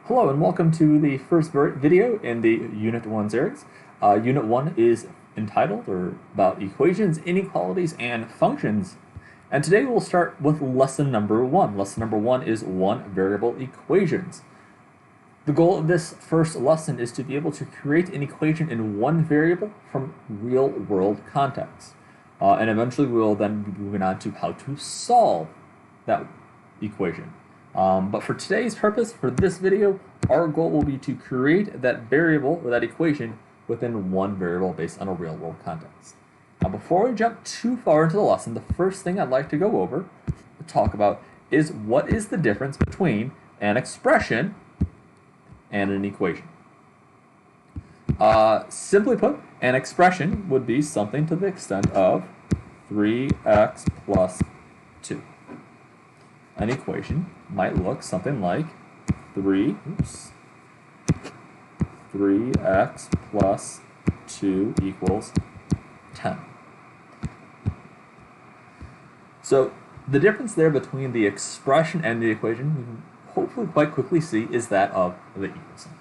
Hello and welcome to the first video in the Unit 1 series. Unit 1 is entitled or about equations, inequalities, and functions. And today we'll start with lesson number 1. Lesson number 1 is one variable equations. The goal of this first lesson is to be able to create an equation in one variable from real world context. And eventually we'll then be moving on to how to solve that equation. But for today's purpose, for this video, our goal will be to create that variable or that equation within one variable based on a real world context. Now, before we jump too far into the lesson, the first thing I'd like to go over, to talk about, is what is the difference between an expression and an equation. Simply put, an expression would be something to the extent of 3x plus 2. An equation might look something like 3x plus 2 equals 10. So the difference there between the expression and the equation, you can hopefully quite quickly see, is that of the equal sign.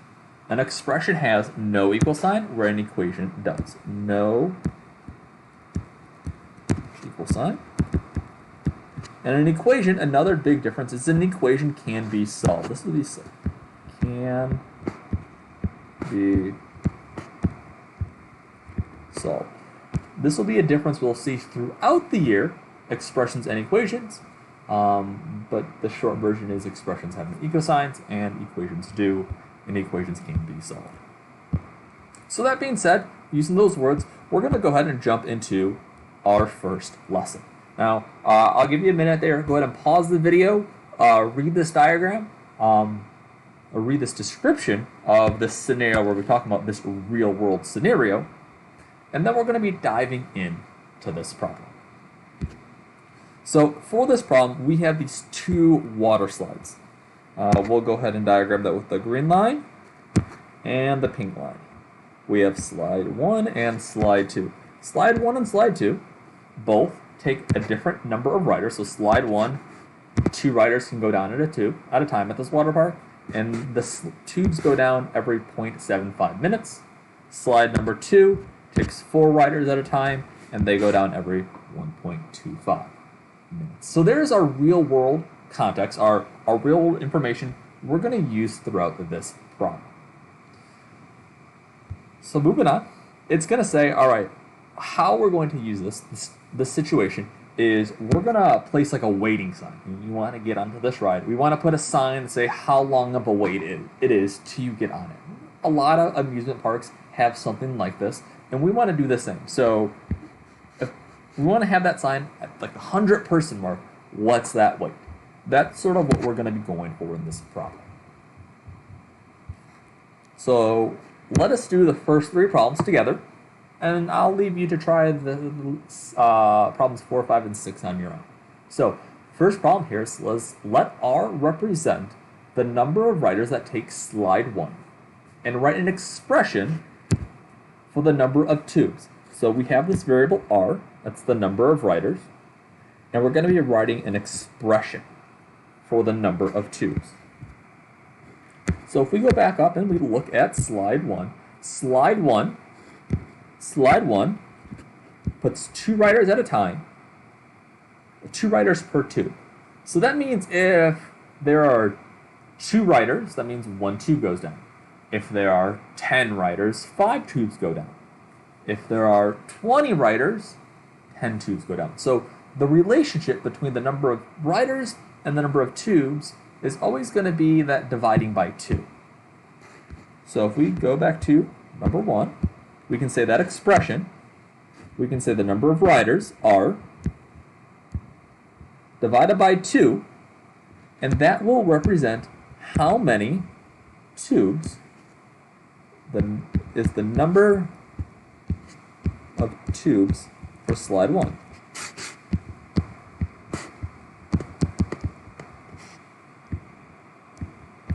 An expression has no equal sign, where an equation does. No equal sign. And an equation, another big difference is an equation can be solved. This will be can be solved. This will be a difference we'll see throughout the year, expressions and equations. But the short version is expressions have no equal signs and equations do, and equations can be solved. So that being said, using those words, we're going to go ahead and jump into our first lesson. Now, I'll give you a minute there. Go ahead and pause the video, read this diagram, or read this description of this scenario where we're talking about this real-world scenario, and then we're going to be diving into this problem. So for this problem, we have these two water slides. We'll go ahead and diagram that with the green line and the pink line. We have slide 1 and slide 2. Slide 1 and slide 2 both take a different number of riders. So slide 1, 2 riders can go down at a time at this water park, and the tubes go down every 0.75 minutes. Slide number 2 takes 4 riders at a time, and they go down every 1.25 minutes. So there's our real world context, our real world information we're going to use throughout this problem. So moving on, it's going to say, all right, how we're going to use this situation is we're going to place like a waiting sign. You want to get onto this ride. We want to put a sign to say how long of a wait it is till you get on it. A lot of amusement parks have something like this, and we want to do the same. So if we want to have that sign at like the 100-person mark, what's that wait? That's sort of what we're going to be going for in this problem. So let us do the first 3 problems together, and I'll leave you to try the problems 4, 5, and 6 on your own. So, first problem here is let R represent the number of riders that take slide 1, and write an expression for the number of tubes. So we have this variable R, that's the number of riders, and we're going to be writing an expression for the number of tubes. So if we go back up and we look at slide 1, slide 1 puts 2 riders at a time, 2 riders per tube. So that means if there are 2 riders, that means 1 tube goes down. If there are 10 riders, 5 tubes go down. If there are 20 riders, 10 tubes go down. So the relationship between the number of riders and the number of tubes is always going to be that dividing by 2. So if we go back to number 1, we can say that expression, we can say the number of riders are divided by 2, and that will represent how many tubes is the number of tubes for slide 1.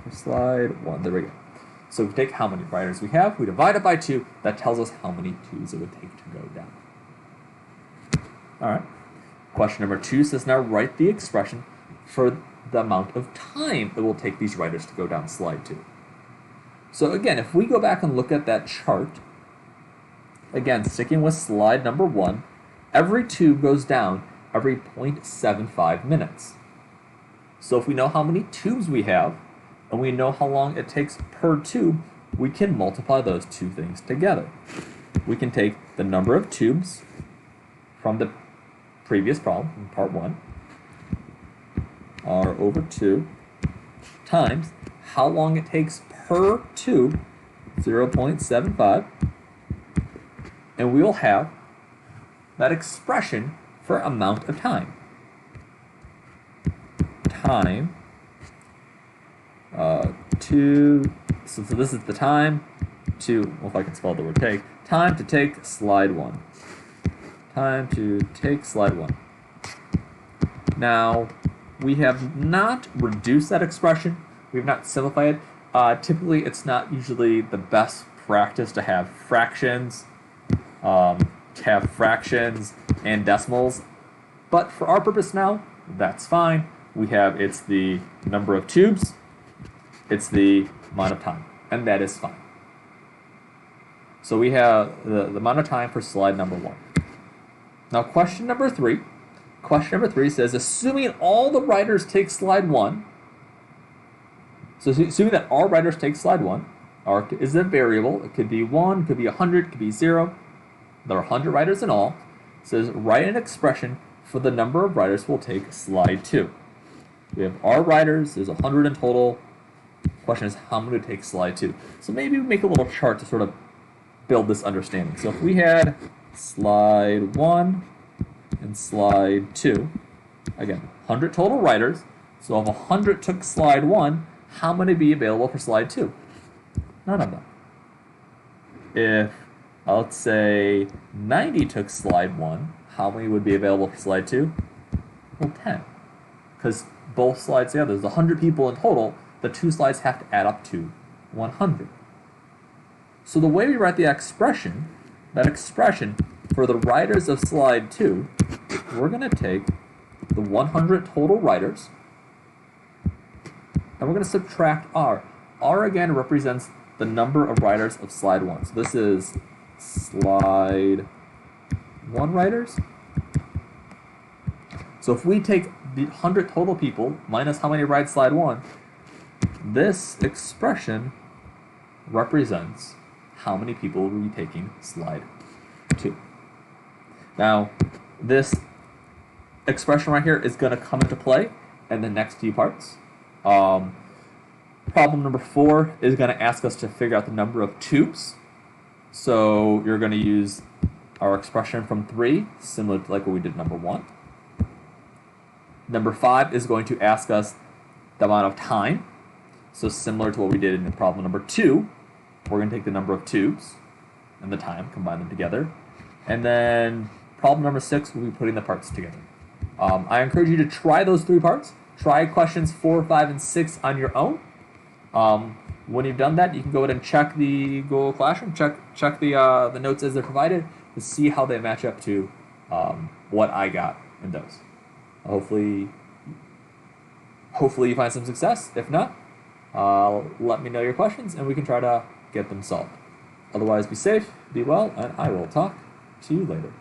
For slide 1, there we go. So we take how many riders we have, we divide it by 2, that tells us how many tubes it would take to go down. All right. Question number 2 says now write the expression for the amount of time it will take these riders to go down slide 2. So again, if we go back and look at that chart, again, sticking with slide number 1, every tube goes down every 0.75 minutes. So if we know how many tubes we have, and we know how long it takes per tube, we can multiply those two things together. We can take the number of tubes from the previous problem, in part 1, r over 2, times how long it takes per tube, 0.75, and we will have that expression for amount of time. Time, so this is the time to, well, if I can spell the word take, time to take slide 1. Time to take slide 1. Now, we have not reduced that expression. We have not simplified it. Typically, it's not usually the best practice to have fractions, and decimals. But for our purpose now, that's fine. We have, it's the number of tubes, it's the amount of time, and that is fine. So we have the amount of time for slide number 1. Now question number 3. Question number 3 says, assuming all the writers take slide 1, so assuming that all writers take slide 1, R is a variable, it could be 1, it could be 100, it could be 0, there are 100 writers in all. It says, write an expression for the number of writers who will take slide 2. We have R writers, there's 100 in total. The question is, how many would take slide 2? So maybe we make a little chart to sort of build this understanding. So if we had slide 1 and slide 2, again, 100 total writers, so if 100 took slide 1, how many would be available for slide 2? None of them. If, let's say, 90 took slide 1, how many would be available for slide 2? Well, 10. Because both slides together, there's 100 people in total, the two slides have to add up to 100. So the way we write the expression, that expression for the writers of slide 2, we're going to take the 100 total writers, and we're going to subtract R. R again represents the number of writers of slide 1. So this is slide 1 writers. So if we take the 100 total people minus how many write slide 1, this expression represents how many people will be taking slide 2. Now, this expression right here is going to come into play in the next few parts. Problem number 4 is going to ask us to figure out the number of tubes. So you're going to use our expression from 3, similar to like what we did number 1. Number 5 is going to ask us the amount of time. So similar to what we did in problem number 2, we're going to take the number of tubes and the time, combine them together. And then problem number 6, we'll be putting the parts together. I encourage you to try those 3 parts. Try questions 4, 5, and 6 on your own. When you've done that, you can go ahead and check the Google Classroom, check the notes as they're provided to see how they match up to what I got in those. Hopefully you find some success. If not, let me know your questions and we can try to get them solved. Otherwise, be safe, be well, and I will talk to you later.